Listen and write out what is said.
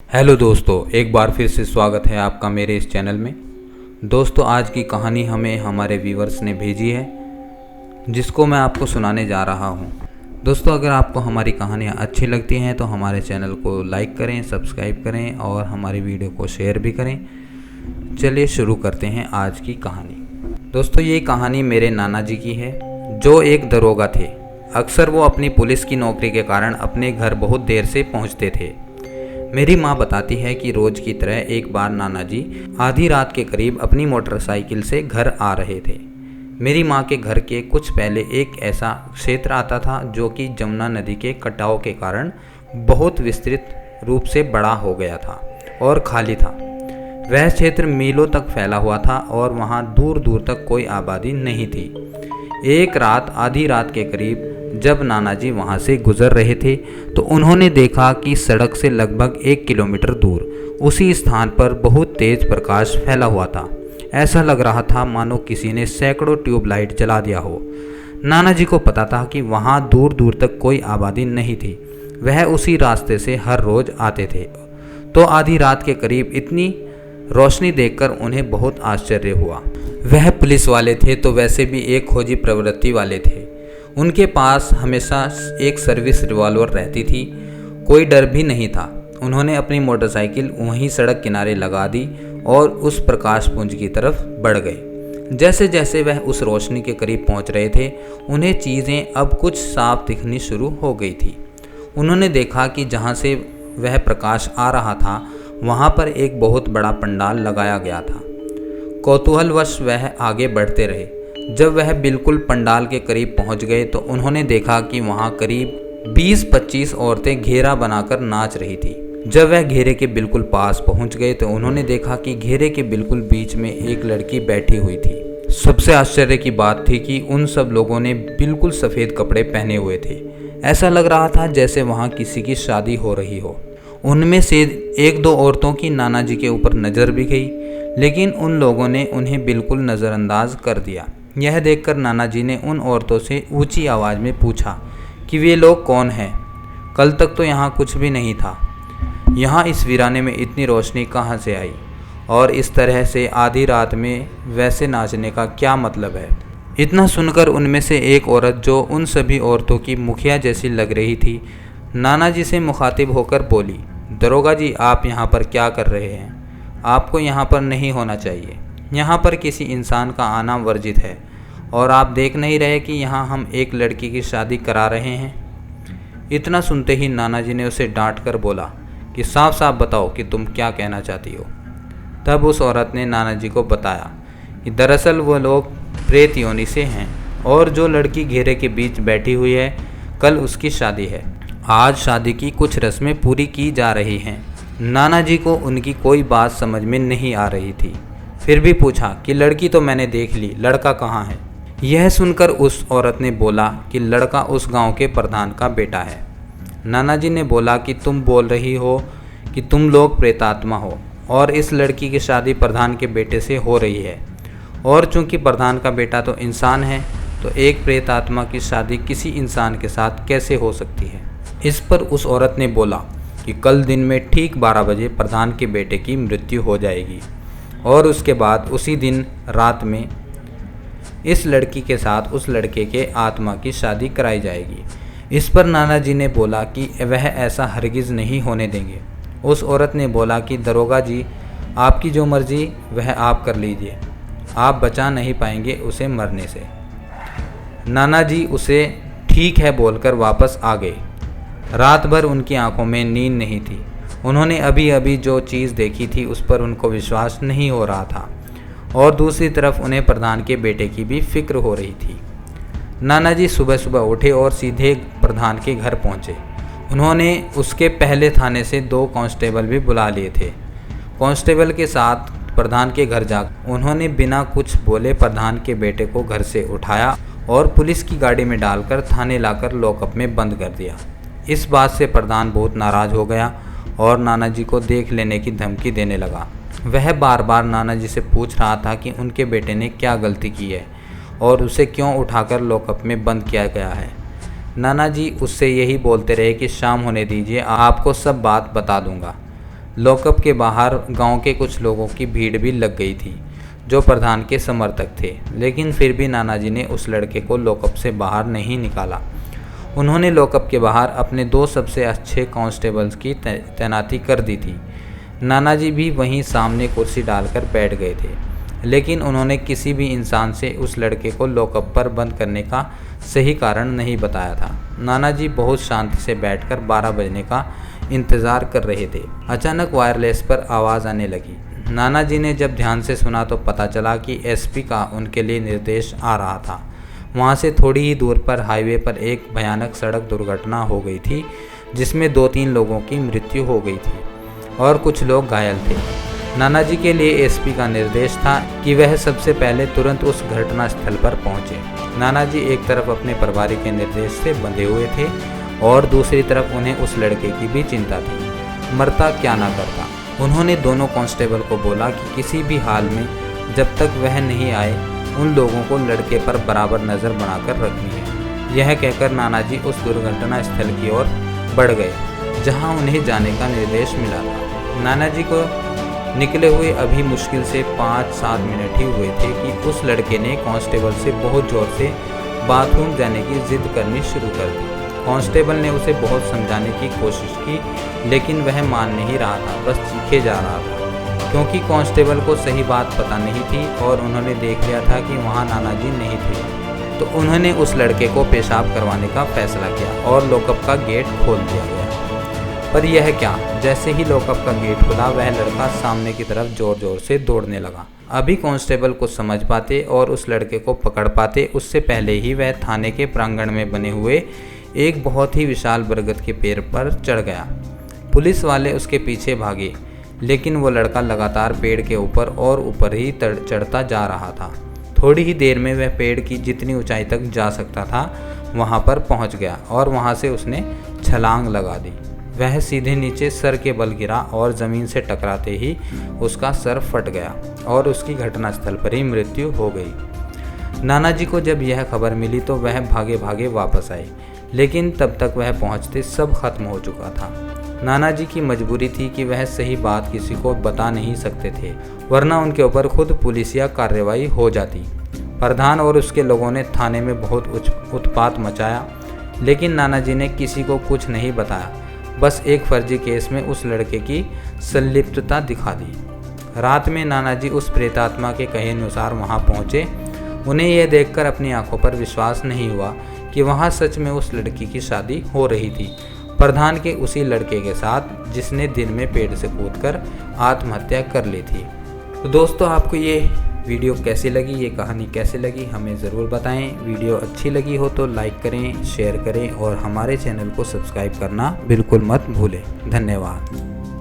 Hello दोस्तों, एक बार फिर से स्वागत है आपका मेरे इस चैनल में। दोस्तों, आज की कहानी हमें हमारे व्यूवर्स ने भेजी है, जिसको मैं आपको सुनाने जा रहा हूँ। दोस्तों, अगर आपको हमारी कहानियाँ अच्छी लगती हैं तो हमारे चैनल को लाइक करें, सब्सक्राइब करें और हमारी वीडियो को शेयर भी करें। चलिए शुरू करते हैं आज की कहानी। दोस्तों, ये कहानी मेरे नाना जी की है, जो एक दरोगा थे। अक्सर वो अपनी पुलिस की नौकरी के कारण अपने घर बहुत देर से पहुँचते थे। मेरी माँ बताती है कि रोज की तरह एक बार नाना जी आधी रात के करीब अपनी मोटरसाइकिल से घर आ रहे थे। मेरी माँ के घर के कुछ पहले एक ऐसा क्षेत्र आता था जो कि जमुना नदी के कटाव के कारण बहुत विस्तृत रूप से बड़ा हो गया था और खाली था। वह क्षेत्र मीलों तक फैला हुआ था और वहाँ दूर दूर तक कोई आबादी नहीं थी। एक रात आधी रात के करीब जब नाना जी वहाँ से गुजर रहे थे तो उन्होंने देखा कि सड़क से लगभग 1 किलोमीटर दूर उसी स्थान पर बहुत तेज प्रकाश फैला हुआ था। ऐसा लग रहा था मानो किसी ने सैकड़ों ट्यूबलाइट जला दिया हो। नाना जी को पता था कि वहाँ दूर दूर तक कोई आबादी नहीं थी। वह उसी रास्ते से हर रोज आते थे। तो आधी रात के करीब इतनी रोशनी देखकर उन्हें बहुत आश्चर्य हुआ। वह पुलिस वाले थे तो वैसे भी एक खोजी प्रवृत्ति वाले थे। उनके पास हमेशा एक सर्विस रिवॉल्वर रहती थी। कोई डर भी नहीं था। उन्होंने अपनी मोटरसाइकिल वहीं सड़क किनारे लगा दी और उस प्रकाश पुंज की तरफ बढ़ गए। जैसे जैसे वह उस रोशनी के करीब पहुंच रहे थे, उन्हें चीज़ें अब कुछ साफ दिखनी शुरू हो गई थी। उन्होंने देखा कि जहां से वह प्रकाश आ रहा था वहां पर एक बहुत बड़ा पंडाल लगाया गया था। कौतूहलवश वह आगे बढ़ते रहे। जब वह बिल्कुल पंडाल के करीब पहुंच गए तो उन्होंने देखा कि वहां करीब 20-25 औरतें घेरा बनाकर नाच रही थी। जब वह घेरे के बिल्कुल पास पहुंच गए तो उन्होंने देखा कि घेरे के बिल्कुल बीच में एक लड़की बैठी हुई थी। सबसे आश्चर्य की बात थी कि उन सब लोगों ने बिल्कुल सफ़ेद कपड़े पहने हुए थे। ऐसा लग रहा था जैसे वहाँ किसी की शादी हो रही हो। उनमें से 1-2 औरतों की नाना जी के ऊपर नज़र भी गई, लेकिन उन लोगों ने उन्हें बिल्कुल नज़रअंदाज कर दिया। यह देखकर नाना जी ने उन औरतों से ऊंची आवाज़ में पूछा कि वे लोग कौन हैं? कल तक तो यहाँ कुछ भी नहीं था। यहाँ इस वीराने में इतनी रोशनी कहाँ से आई? और इस तरह से आधी रात में वैसे नाचने का क्या मतलब है? इतना सुनकर उनमें से एक औरत, जो उन सभी औरतों की मुखिया जैसी लग रही थी, नाना जी से मुखातिब होकर बोली, दरोगा जी, आप यहाँ पर क्या कर रहे हैं? आपको यहाँ पर नहीं होना चाहिए। यहाँ पर किसी इंसान का आना वर्जित है और आप देख नहीं रहे कि यहाँ हम एक लड़की की शादी करा रहे हैं। इतना सुनते ही नाना जी ने उसे डांट कर बोला कि साफ साफ बताओ कि तुम क्या कहना चाहती हो। तब उस औरत ने नाना जी को बताया कि दरअसल वो लोग प्रेत योनि से हैं और जो लड़की घेरे के बीच बैठी हुई है, कल उसकी शादी है। आज शादी की कुछ रस्में पूरी की जा रही हैं। नाना जी को उनकी कोई बात समझ में नहीं आ रही थी। फिर भी पूछा कि लड़की तो मैंने देख ली, लड़का कहाँ है? यह सुनकर उस औरत ने बोला कि लड़का उस गांव के प्रधान का बेटा है। नाना जी ने बोला कि तुम बोल रही हो कि तुम लोग प्रेतात्मा हो और इस लड़की की शादी प्रधान के बेटे से हो रही है, और चूंकि प्रधान का बेटा तो इंसान है, तो एक प्रेतात्मा की शादी किसी इंसान के साथ कैसे हो सकती है? इस पर उस औरत ने बोला कि कल दिन में ठीक 12 बजे प्रधान के बेटे की मृत्यु हो जाएगी और उसके बाद उसी दिन रात में इस लड़की के साथ उस लड़के के आत्मा की शादी कराई जाएगी। इस पर नाना जी ने बोला कि वह ऐसा हरगिज़ नहीं होने देंगे। उस औरत ने बोला कि दरोगा जी, आपकी जो मर्जी वह आप कर लीजिए, आप बचा नहीं पाएंगे उसे मरने से। नाना जी उसे ठीक है बोलकर वापस आ गए। रात भर उनकी आंखों में नींद नहीं थी। उन्होंने अभी अभी जो चीज़ देखी थी उस पर उनको विश्वास नहीं हो रहा था, और दूसरी तरफ उन्हें प्रधान के बेटे की भी फिक्र हो रही थी। नाना जी सुबह सुबह उठे और सीधे प्रधान के घर पहुंचे। उन्होंने उसके पहले थाने से 2 कांस्टेबल भी बुला लिए थे। कांस्टेबल के साथ प्रधान के घर जाकर उन्होंने बिना कुछ बोले प्रधान के बेटे को घर से उठाया और पुलिस की गाड़ी में डालकर थाने लाकर लॉकअप में बंद कर दिया। इस बात से प्रधान बहुत नाराज़ हो गया और नाना जी को देख लेने की धमकी देने लगा। वह बार बार नाना जी से पूछ रहा था कि उनके बेटे ने क्या गलती की है और उसे क्यों उठाकर लॉकअप में बंद किया गया है। नाना जी उससे यही बोलते रहे कि शाम होने दीजिए, आपको सब बात बता दूंगा। लॉकअप के बाहर गांव के कुछ लोगों की भीड़ भी लग गई थी जो प्रधान के समर्थक थे, लेकिन फिर भी नानाजी ने उस लड़के को लॉकअप से बाहर नहीं निकाला। उन्होंने लॉकअप के बाहर अपने 2 सबसे अच्छे कांस्टेबल्स की तैनाती कर दी थी। नानाजी भी वहीं सामने कुर्सी डालकर बैठ गए थे, लेकिन उन्होंने किसी भी इंसान से उस लड़के को लॉकअप पर बंद करने का सही कारण नहीं बताया था। नानाजी बहुत शांति से बैठकर 12 बजने का इंतज़ार कर रहे थे। अचानक वायरलेस पर आवाज़ आने लगी। नानाजी ने जब ध्यान से सुना तो पता चला कि एसपी का उनके लिए निर्देश आ रहा था। वहाँ से थोड़ी ही दूर पर हाईवे पर एक भयानक सड़क दुर्घटना हो गई थी, जिसमें 2-3 लोगों की मृत्यु हो गई थी और कुछ लोग घायल थे। नानाजी के लिए एसपी का निर्देश था कि वह सबसे पहले तुरंत उस घटना स्थल पर पहुंचे। नानाजी एक तरफ अपने प्रभारी के निर्देश से बंधे हुए थे और दूसरी तरफ उन्हें उस लड़के की भी चिंता थी, मरता क्या ना करता। उन्होंने दोनों कांस्टेबल को बोला कि किसी भी हाल में जब तक वह नहीं आए उन लोगों को लड़के पर बराबर नज़र बनाकर रखनी है। यह कहकर नानाजी उस दुर्घटना स्थल की ओर बढ़ गए जहां उन्हें जाने का निर्देश मिला था। नानाजी को निकले हुए अभी मुश्किल से 5-7 मिनट ही हुए थे कि उस लड़के ने कांस्टेबल से बहुत ज़ोर से बाथरूम जाने की जिद करनी शुरू कर दी। कांस्टेबल ने उसे बहुत समझाने की कोशिश की, लेकिन वह मान नहीं रहा था, बस चीखे जा रहा था। क्योंकि कांस्टेबल को सही बात पता नहीं थी और उन्होंने देख लिया था कि वहाँ नानाजी नहीं थे, तो उन्होंने उस लड़के को पेशाब करवाने का फैसला किया और लॉकअप का गेट खोल दिया गया। पर यह क्या, जैसे ही लॉकअप का गेट खुला वह लड़का सामने की तरफ जोर जोर से दौड़ने लगा। अभी कांस्टेबल को समझ पाते और उस लड़के को पकड़ पाते उससे पहले ही वह थाने के प्रांगण में बने हुए एक बहुत ही विशाल बरगद के पेड़ पर चढ़ गया। पुलिस वाले उसके पीछे भागे, लेकिन वो लड़का लगातार पेड़ के ऊपर और ऊपर ही चढ़ता जा रहा था। थोड़ी ही देर में वह पेड़ की जितनी ऊंचाई तक जा सकता था वहां पर पहुंच गया और वहां से उसने छलांग लगा दी। वह सीधे नीचे सर के बल गिरा और ज़मीन से टकराते ही उसका सर फट गया और उसकी घटनास्थल पर ही मृत्यु हो गई। नानाजी को जब यह खबर मिली तो वह भागे भागे वापस आए, लेकिन तब तक वह पहुंचते सब खत्म हो चुका था। नानाजी की मजबूरी थी कि वह सही बात किसी को बता नहीं सकते थे, वरना उनके ऊपर खुद पुलिसिया कार्रवाई हो जाती। प्रधान और उसके लोगों ने थाने में बहुत उत्पात मचाया, लेकिन नानाजी ने किसी को कुछ नहीं बताया, बस एक फर्जी केस में उस लड़के की संलिप्तता दिखा दी। रात में नानाजी उस प्रेतात्मा के कहे अनुसार वहां पहुंचे। उन्हें यह देखकर अपनी आंखों पर विश्वास नहीं हुआ कि वहां सच में उस लड़की की शादी हो रही थी, प्रधान के उसी लड़के के साथ जिसने दिन में पेड़ से कूदकर आत्महत्या कर ली थी। तो दोस्तों, आपको ये वीडियो कैसी लगी, ये कहानी कैसी लगी, हमें ज़रूर बताएं। वीडियो अच्छी लगी हो तो लाइक करें, शेयर करें और हमारे चैनल को सब्सक्राइब करना बिल्कुल मत भूलें। धन्यवाद।